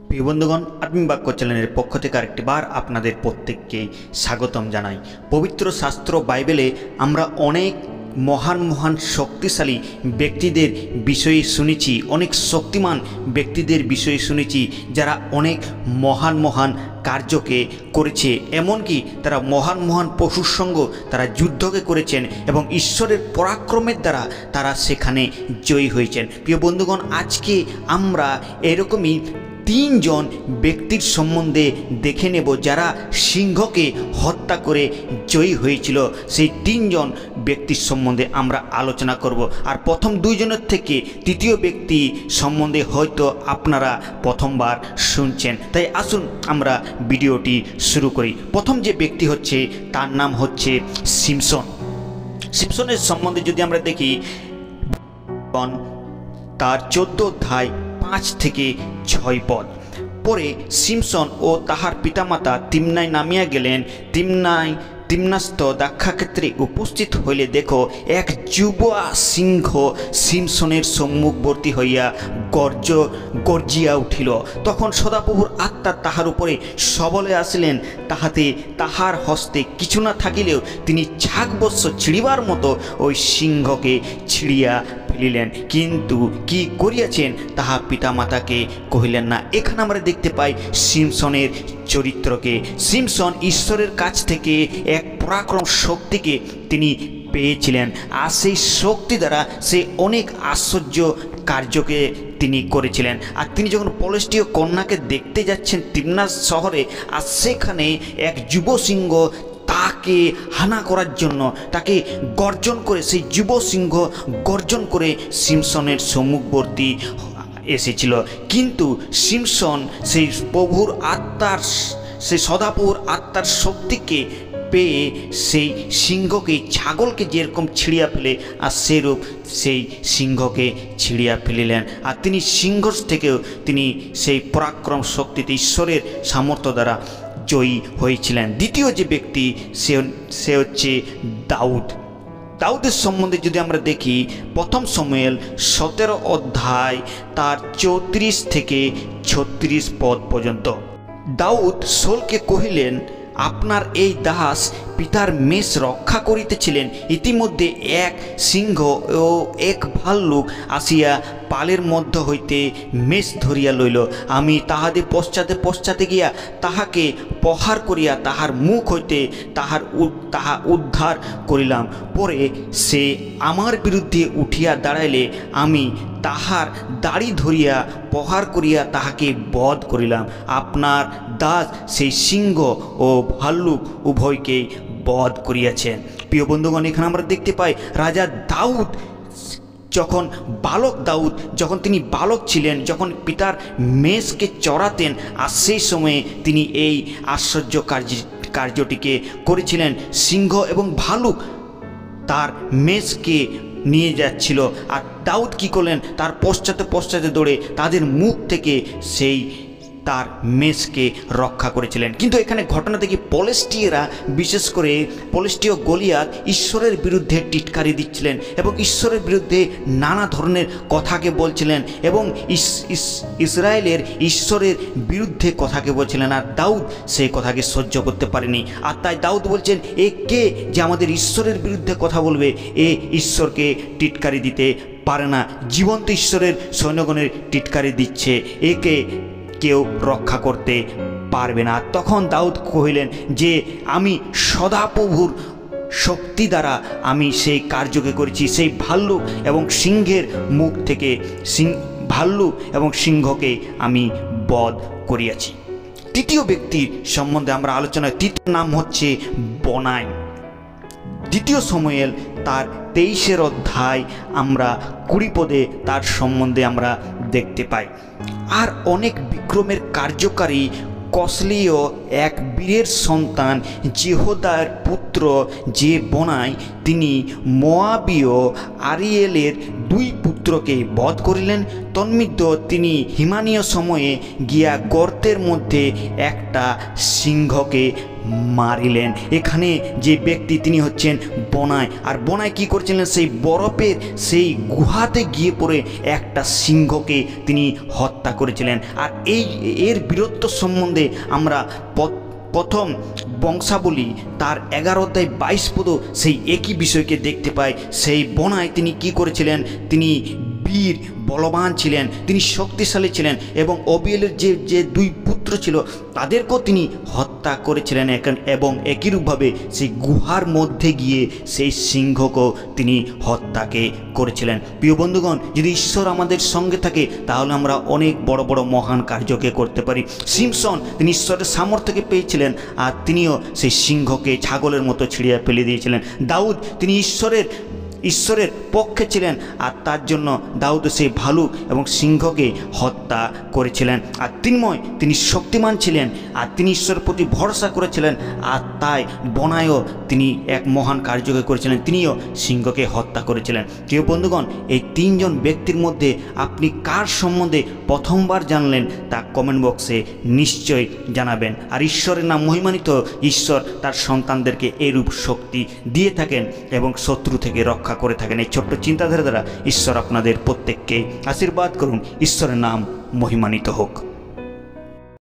প্রিয় বন্ধুগণ, আত্মবাক্য চ্যানেলের পক্ষ থেকে আরেকটি বার আপনাদের প্রত্যেককে স্বাগতম জানাই। পবিত্র শাস্ত্র বাইবেলে আমরা অনেক মহান মহান শক্তিশালী ব্যক্তিদের বিষয়ে শুনেছি, অনেক শক্তিমান ব্যক্তিদের বিষয়ে শুনেছি, যারা অনেক মহান মহান কার্যকে করেছে। এমনকি তারা মহান মহান পশুর সঙ্গ তারা যুদ্ধকে করেছেন এবং ঈশ্বরের পরাক্রমের দ্বারা তারা সেখানে জয়ী হয়েছেন। প্রিয় বন্ধুগণ, আজকে আমরা এরকমই তিনজন ব্যক্তির সম্বন্ধে দেখে নেব যারা সিংহকে হত্যা করে জয়ী হয়েছিল। সেই তিনজন ব্যক্তির সম্বন্ধে আমরা আলোচনা করব। আর প্রথম দুইজনের থেকে তৃতীয় ব্যক্তি সম্বন্ধে হয়তো আপনারা প্রথমবার শুনছেন, তাই আসুন আমরা ভিডিওটি শুরু করি। প্রথম যে ব্যক্তি হচ্ছে তার নাম হচ্ছে সিমসন। সিমসনের সম্বন্ধে যদি আমরা দেখি, তার 14 অধ্যায় 5 থেকে 6 পদ। পরে সিমসন ও তাহার পিতামাতা তিমনায় নামিয়া গেলেন। তিমনাস্থ দাক্ষাক্ষেত্রে উপস্থিত হইলে দেখো, এক যুবা সিংহ সিমসনের সম্মুখবর্তী হইয়া গর্জিয়া উঠিল। তখন সদাপ্রভুর আত্মা তাহার উপরে সবলে আসিলেন, তাহাতে তাহার হস্তে কিছু না থাকিলেও তিনি ছাগবৎস ছিঁড়িবার মতো ওই সিংহকে ছিঁড়িয়া ফেলিলেন, কিন্তু কি করিয়াছেন তাহা পিতামাতাকে কহিলেন না। এখানে আমরা দেখতে পাই সিমসনের চরিত্রকে। সিমসন ঈশ্বরের কাছ থেকে এক পরাক্রম শক্তিকে তিনি পেয়েছিলেন, আর সেই শক্তি দ্বারা সে অনেক আশ্চর্য কার্যকে তিনি করেছিলেন। আর তিনি যখন পলেষ্টীয় কন্যাকে দেখতে যাচ্ছেন তিমনাস শহরে, আর সেখানে এক যুব সিংহ তাকে হানা করার জন্য তাকে গর্জন করে, সেই যুব সিংহ গর্জন করে সিমসনের সম্মুখবর্তী এসেছিল। কিন্তু সিমসন সেই প্রভুর আত্মার, সেই সদাপ্রভুর আত্মার শক্তিকে পেয়ে সেই সিংহকে, ছাগলকে যেরকম ছিঁড়িয়া ফেলে, আর সেরূপ সেই সিংহকে ছিঁড়িয়া ফেলিলেন। আর তিনি সিংহ থেকেও তিনি সেই পরাক্রম শক্তিতে ঈশ্বরের সামর্থ্য দ্বারা জয়ী হয়েছিলেন। দ্বিতীয় যে ব্যক্তি সে হচ্ছে দাউদ। দাউদের সম্বন্ধে যদি আমরা দেখি, প্রথম শমূয়েল 17 অধ্যায় তার 34 থেকে 36 পদ পর্যন্ত। দাউদ শাউলকে কহিলেন, আপনার এই দাস পিতার মেষ রক্ষা করিতেছিলেন, ইতিমধ্যে এক সিংহ ও এক ভাল্লুক আসিয়া পালের মধ্য হইতে মেষ ধরিয়া লইল। আমি তাহাদের পশ্চাতে পশ্চাতে গিয়া তাহাকে প্রহার করিয়া তাহার মুখ হইতে তাহা উদ্ধার করিলাম। পরে সে আমার বিরুদ্ধে উঠিয়া দাঁড়াইলে আমি তাহার দাড়ি ধরিয়া প্রহার করিয়া তাহাকে বধ করিলাম। আপনার দাস সেই সিংহ ও ভাল্লুক উভয়কে বধ করিয়াছেন। প্রিয় বন্ধুগণ, এখানে আমরা দেখতে পাই রাজা দাউদ যখন তিনি বালক ছিলেন, যখন পিতার মেষকে চড়াতেন, আর সেই সময়ে তিনি এই আশ্চর্য কার্যটিকে করেছিলেন। সিংহ এবং ভালুক তার মেষকে নিয়ে যাচ্ছিল, আর দাউদ কী করলেন, তার পশ্চাতে পশ্চাতে দৌড়ে তাদের মুখ থেকে সেই তার মেষকে রক্ষা করেছিলেন। কিন্তু এখানে ঘটনা দেখি পলেষ্টীয়রা, বিশেষ করে পলেষ্টীয় গলিয়াত ঈশ্বরের বিরুদ্ধে টিটকারি দিচ্ছিলেন এবং ঈশ্বরের বিরুদ্ধে নানা ধরনের কথাকে বলছিলেন এবং ইসরায়েলের ঈশ্বরের বিরুদ্ধে কথাকে বলছিলেন। আর দাউদ সেই কথাকে সহ্য করতে পারেনি। আর তাই দাউদ বলছেন, এ কে যে আমাদের ঈশ্বরের বিরুদ্ধে কথা বলবে? এ ঈশ্বরকে টিটকারি দিতে পারে না, জীবন্ত ঈশ্বরের সৈন্যগণের টিটকারি দিচ্ছে, একে কেউ রক্ষা করতে পারবে না। তখন দাউদ কহিলেন যে, আমি সদাপ্রভুর শক্তি দ্বারা আমি সেই কার্যকে করেছি, সেই ভাল্লুক এবং সিংহের মুখ থেকে ভাল্লুক এবং সিংহকে আমি বধ করিয়াছি। তৃতীয় ব্যক্তির সম্বন্ধে আমরা আলোচনা, তৃতীয় নাম হচ্ছে বনাই। দ্বিতীয় শমূয়েল তার 23 অধ্যায় আমরা 20 পদে তার সম্বন্ধে আমরা দেখতে পাই। আর অনেক বিক্রমের কার্যকারী কসলীয় এক বীরের সন্তান যেহোদার পুত্র যে বনাই, তিনি মোয়াবীয় আরিয়েলের 2 পুত্র পুত্রকে বধ করিলেন। তন্মধ্য তিনি হিমানীয় সময়ে গিয়া গর্তের মধ্যে একটা সিংহকে মারিলেন। এখানে যে ব্যক্তি তিনি হচ্ছেন বনায়। আর বনায় কি করছিলেন? সেই বরফের সেই গুহাতে গিয়ে পড়ে একটা সিংহকে তিনি হত্যা করেছিলেন। আর এর বীরত্ব সম্বন্ধে আমরা প্রথম বংশাবলী তার 11 অধ্যায় 22 পদ সেই একই বিষয়কে দেখতে পাই। সেই বনায় তিনি কি করেছিলেন? তিনি বীর বলবান ছিলেন, তিনি শক্তিশালী ছিলেন এবং অবিয়েলের যে দুই পুত্র ছিল তাদেরকেও তিনি হত্যা করেছিলেন। এবং একইরূপভাবে সেই গুহার মধ্যে গিয়ে সেই সিংহকেও তিনি হত্যাকে করেছিলেন। প্রিয় বন্ধুগণ, যদি ঈশ্বর আমাদের সঙ্গে থাকে তাহলে আমরা অনেক বড় বড় মহান কার্যকে করতে পারি। সিমসন তিনি ঈশ্বরের সামর্থ্যকে পেয়েছিলেন আর তিনিও সেই সিংহকে ছাগলের মতো ছিঁড়িয়ে ফেলে দিয়েছিলেন। দাউদ তিনি ঈশ্বরের পক্ষে ছিলেন আর তার জন্য দাউদ সেই ভালুক এবং সিংহকে হত্যা করেছিলেন। আর তিন্ময় তিনি শক্তিমান ছিলেন আর তিনি ঈশ্বরের প্রতি ভরসা করেছিলেন আর তাই বনায়ও তিনি এক মহান কার্যকে করেছিলেন, তিনিও সিংহকে হত্যা করেছিলেন। প্রিয় বন্ধুগণ, এই তিনজন ব্যক্তির মধ্যে আপনি কার সম্বন্ধে প্রথমবার জানলেন তা কমেন্ট বক্সে নিশ্চয়ই জানাবেন। আর ঈশ্বরের নাম মহিমান্বিত। ঈশ্বর তার সন্তানদেরকে এরূপ শক্তি দিয়ে থাকেন এবং শত্রু থেকে রক্ষা করে থাকেন। এই ছোট্ট চিন্তাধারা দ্বারা ঈশ্বর আপনাদের প্রত্যেককে আশীর্বাদ করুন। ঈশ্বরের নাম মহিমান্বিত হোক।